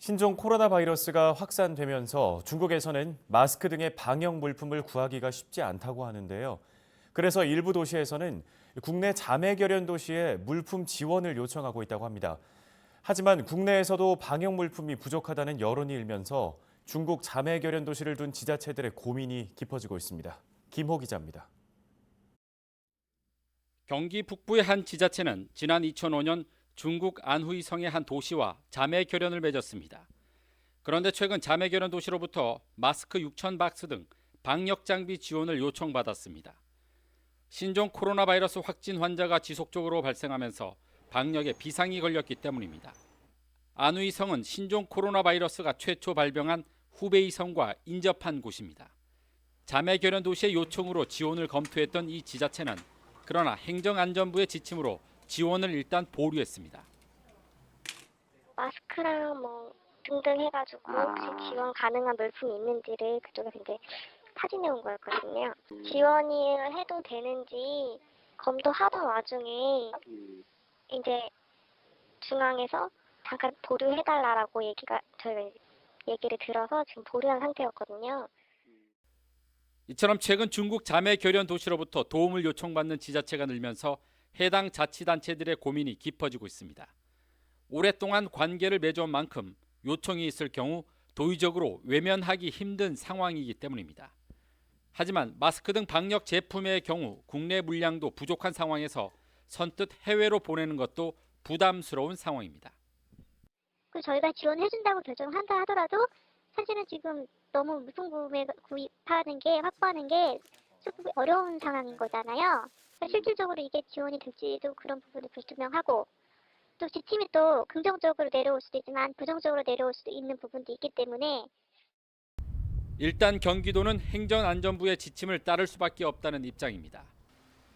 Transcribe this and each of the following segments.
신종 코로나 바이러스가 확산되면서 중국에서는 마스크 등의 방역 물품을 구하기가 쉽지 않다고 하는데요. 그래서 일부 도시에서는 국내 자매 결연 도시에 물품 지원을 요청하고 있다고 합니다. 하지만 국내에서도 방역 물품이 부족하다는 여론이 일면서 중국 자매 결연 도시를 둔 지자체들의 고민이 깊어지고 있습니다. 김호 기자입니다. 경기 북부의 한 지자체는 지난 2005년 중국 안후이성의 한 도시와 자매 결연을 맺었습니다. 그런데 최근 자매 결연 도시로부터 마스크 6천 박스 등 방역 장비 지원을 요청받았습니다. 신종 코로나 바이러스 확진 환자가 지속적으로 발생하면서 방역에 비상이 걸렸기 때문입니다. 안후이성은 신종 코로나 바이러스가 최초 발병한 후베이성과 인접한 곳입니다. 자매 결연 도시의 요청으로 지원을 검토했던 이 지자체는 그러나 행정안전부의 지침으로 지원을 일단 보류했습니다. 마스크랑 등등 해가지고 혹시 지원 가능한 물품이 있는지를 그쪽에서 이제 타진해 온 거였거든요. 지원을 해도 되는지 검토하던 와중에 이제 중앙에서 잠깐 보류해달라고 저희가 얘기를 들어서 지금 보류한 상태였거든요. 이처럼 최근 중국 자매 결연 도시로부터 도움을 요청받는 지자체가 늘면서 해당 자치단체들의 고민이 깊어지고 있습니다. 오랫동안 관계를 맺어온 만큼 요청이 있을 경우 도의적으로 외면하기 힘든 상황이기 때문입니다. 하지만 마스크 등 방역 제품의 경우 국내 물량도 부족한 상황에서 선뜻 해외로 보내는 것도 부담스러운 상황입니다. 저희가 지원해준다고 결정한다 하더라도 사실은 지금 너무 물품 확보하는 게 조금 어려운 상황인 거잖아요. 실질적으로 이게 지원이 될지도 그런 부분이 불투명하고 또 지침이 또 긍정적으로 내려올 수도 있지만 부정적으로 내려올 수도 있는 부분도 있기 때문에 일단 경기도는 행정안전부의 지침을 따를 수밖에 없다는 입장입니다.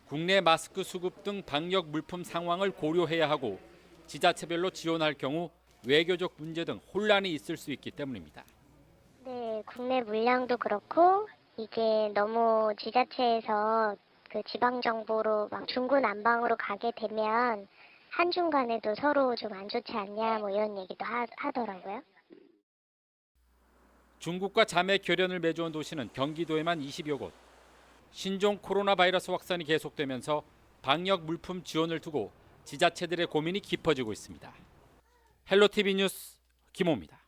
국내 마스크 수급 등 방역 물품 상황을 고려해야 하고 지자체별로 지원할 경우 외교적 문제 등 혼란이 있을 수 있기 때문입니다. 네, 국내 물량도 그렇고 이게 너무 지자체에서 그 지방 정보로 중구난방으로 가게 되면 한중간에도 서로 좀 안 좋지 않냐 이런 얘기도 하더라고요. 중국과 자매 결연을 맺어온 도시는 경기도에만 20여 곳. 신종 코로나 바이러스 확산이 계속되면서 방역 물품 지원을 두고 지자체들의 고민이 깊어지고 있습니다. 헬로티비 뉴스 김호입니다.